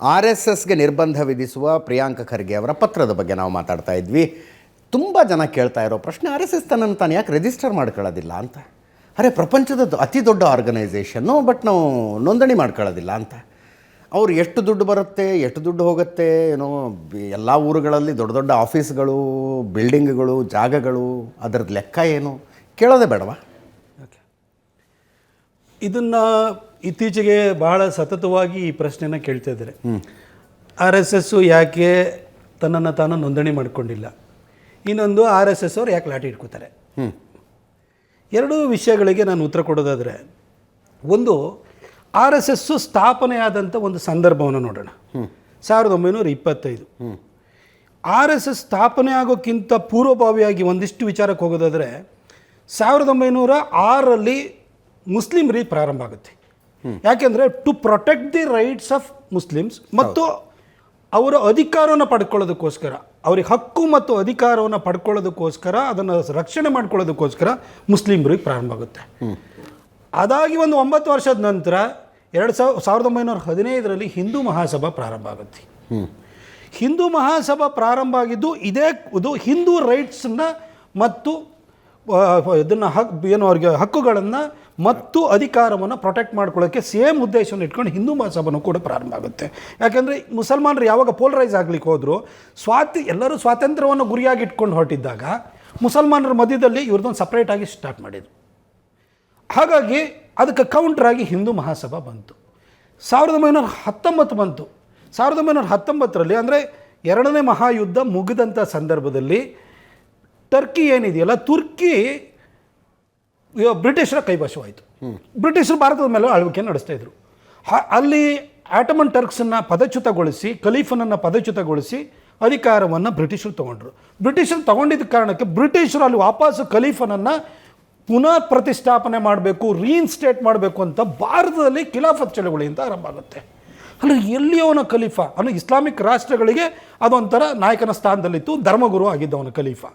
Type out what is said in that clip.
RSSಗೆ ನಿರ್ಬಂಧ ವಿಧಿಸುವ ಪ್ರಿಯಾಂಕ ಖರ್ಗೆ ಅವರ ಪತ್ರದ ಬಗ್ಗೆ ನಾವು ಮಾತಾಡ್ತಾ ಇದ್ವಿ. ತುಂಬ ಜನ ಕೇಳ್ತಾ ಇರೋ ಪ್ರಶ್ನೆ, RSS ತನ್ನನ್ನು ತಾನು ಯಾಕೆ ರಿಜಿಸ್ಟರ್ ಮಾಡ್ಕೊಳ್ಳೋದಿಲ್ಲ ಅಂತ. ಅರೆ, ಪ್ರಪಂಚದ ಅತಿ ದೊಡ್ಡ ಆರ್ಗನೈಸೇಷನ್ನು, ಬಟ್ ನಾವು ನೋಂದಣಿ ಮಾಡ್ಕೊಳ್ಳೋದಿಲ್ಲ ಅಂತ. ಅವ್ರು ಎಷ್ಟು ದುಡ್ಡು ಬರುತ್ತೆ, ಎಷ್ಟು ದುಡ್ಡು ಹೋಗುತ್ತೆ, ಏನೋ ಎಲ್ಲ ಊರುಗಳಲ್ಲಿ ದೊಡ್ಡ ದೊಡ್ಡ ಆಫೀಸ್ಗಳು, ಬಿಲ್ಡಿಂಗ್ಗಳು, ಜಾಗಗಳು, ಅದರದ್ದು ಲೆಕ್ಕ ಏನು ಕೇಳೋದೇ ಬೇಡವಾ? ಇದನ್ನು ಇತ್ತೀಚೆಗೆ ಬಹಳ ಸತತವಾಗಿ ಈ ಪ್ರಶ್ನೆನ ಕೇಳ್ತಾ ಇದ್ದಾರೆ. RSS ಯಾಕೆ ತನ್ನನ್ನು ತಾನು ನೋಂದಣಿ ಮಾಡಿಕೊಂಡಿಲ್ಲ, ಇನ್ನೊಂದು RSS ಅವ್ರು ಯಾಕೆ ಲಾಠಿ ಇಟ್ಕೋತಾರೆ. ಎರಡೂ ವಿಷಯಗಳಿಗೆ ನಾನು ಉತ್ತರ ಕೊಡೋದಾದರೆ, ಒಂದು RSS ಸ್ಥಾಪನೆಯಾದಂಥ ಒಂದು ಸಂದರ್ಭವನ್ನು ನೋಡೋಣ. 1925 RSS ಸ್ಥಾಪನೆ ಆಗೋಕ್ಕಿಂತ ಪೂರ್ವಭಾವಿಯಾಗಿ ಒಂದಿಷ್ಟು ವಿಚಾರಕ್ಕೆ ಹೋಗೋದಾದರೆ, 1906ರಲ್ಲಿ ಮುಸ್ಲಿಂ ಲೀಗ್ ಪ್ರಾರಂಭ ಆಗುತ್ತೆ. ಯಾಕೆಂದರೆ to protect the rights of Muslims ಮತ್ತು ಅವರ ಅಧಿಕಾರವನ್ನು ಪಡ್ಕೊಳ್ಳೋದಕ್ಕೋಸ್ಕರ, ಅವ್ರಿಗೆ ಹಕ್ಕು ಮತ್ತು ಅಧಿಕಾರವನ್ನು ಪಡ್ಕೊಳ್ಳೋದಕ್ಕೋಸ್ಕರ, ಅದನ್ನು ರಕ್ಷಣೆ ಮಾಡ್ಕೊಳ್ಳೋದಕ್ಕೋಸ್ಕರ ಮುಸ್ಲಿಂ ಲೀಗ್ ಪ್ರಾರಂಭ ಆಗುತ್ತೆ. ಅದಾಗಿ ಒಂದು 9 ವರ್ಷದ ನಂತರ 1915ರಲ್ಲಿ ಹಿಂದೂ ಮಹಾಸಭಾ ಪ್ರಾರಂಭ ಆಗುತ್ತೆ. ಹಿಂದೂ ಮಹಾಸಭಾ ಪ್ರಾರಂಭ ಆಗಿದ್ದು ಇದು ಹಿಂದೂ ರೈಟ್ಸನ್ನು ಮತ್ತು ಇದನ್ನು ಏನು ಅವ್ರಿಗೆ ಹಕ್ಕುಗಳನ್ನು ಮತ್ತು ಅಧಿಕಾರವನ್ನು ಪ್ರೊಟೆಕ್ಟ್ ಮಾಡ್ಕೊಳ್ಳೋಕ್ಕೆ ಸೇಮ್ ಉದ್ದೇಶವನ್ನು ಇಟ್ಕೊಂಡು ಹಿಂದೂ ಮಹಾಸಭಾನೂ ಕೂಡ ಪ್ರಾರಂಭ ಆಗುತ್ತೆ. ಯಾಕೆಂದರೆ ಮುಸಲ್ಮಾನರು ಯಾವಾಗ ಪೋಲರೈಸ್ ಆಗ್ಲಿಕ್ಕೆ ಹೋದರೂ, ಎಲ್ಲರೂ ಸ್ವಾತಂತ್ರ್ಯವನ್ನು ಗುರಿಯಾಗಿ ಇಟ್ಕೊಂಡು ಹೊರಟಿದ್ದಾಗ ಮುಸಲ್ಮಾನರ ಮಧ್ಯದಲ್ಲಿ ಇವ್ರದ್ದೊಂದು ಸಪ್ರೇಟಾಗಿ ಸ್ಟಾರ್ಟ್ ಮಾಡಿದರು. ಹಾಗಾಗಿ ಅದಕ್ಕೆ ಕೌಂಟ್ರಾಗಿ ಹಿಂದೂ ಮಹಾಸಭಾ ಬಂತು. 1919 ಬಂತು. 1919ರಲ್ಲಿ ಅಂದರೆ ಎರಡನೇ ಮಹಾಯುದ್ಧ ಮುಗಿದಂಥ ಸಂದರ್ಭದಲ್ಲಿ ಟರ್ಕಿ ಏನಿದೆಯಲ್ಲ, ತುರ್ಕಿ ಬ್ರಿಟಿಷರ ಕೈವಶವಾಯಿತು. ಬ್ರಿಟಿಷರು ಭಾರತದ ಮೇಲೆ ಆಳ್ವಿಕೆಯನ್ನು ನಡೆಸ್ತಾಯಿದ್ರು. ಅಲ್ಲಿ ಆಟಮನ್ ಟರ್ಕ್ಸನ್ನು ಪದಚ್ಯುತಗೊಳಿಸಿ, ಖಲೀಫನನ್ನು ಪದಚ್ಯುತಗೊಳಿಸಿ ಅಧಿಕಾರವನ್ನು ಬ್ರಿಟಿಷರು ತೊಗೊಂಡ್ರು. ಬ್ರಿಟಿಷರು ತೊಗೊಂಡಿದ್ದ ಕಾರಣಕ್ಕೆ ಬ್ರಿಟಿಷರು ಅಲ್ಲಿ ವಾಪಸ್ಸು ಖಲೀಫನನ್ನು ಪುನಃ ಪ್ರತಿಷ್ಠಾಪನೆ ಮಾಡಬೇಕು, ರೀಇನ್ಸ್ಟೇಟ್ ಮಾಡಬೇಕು ಅಂತ ಭಾರತದಲ್ಲಿ ಖಿಲಾಫತ್ ಚಳವಳಿಯಿಂದ ಆರಂಭ ಆಗುತ್ತೆ. ಅಲ್ಲಿ ಎಲ್ಲಿಯವನ ಖಲೀಫಾ, ಅಂದರೆ ಇಸ್ಲಾಮಿಕ್ ರಾಷ್ಟ್ರಗಳಿಗೆ ಅದೊಂಥರ ನಾಯಕನ ಸ್ಥಾನದಲ್ಲಿತ್ತು, ಧರ್ಮಗುರು ಆಗಿದ್ದವನ ಖಲೀಫಾ.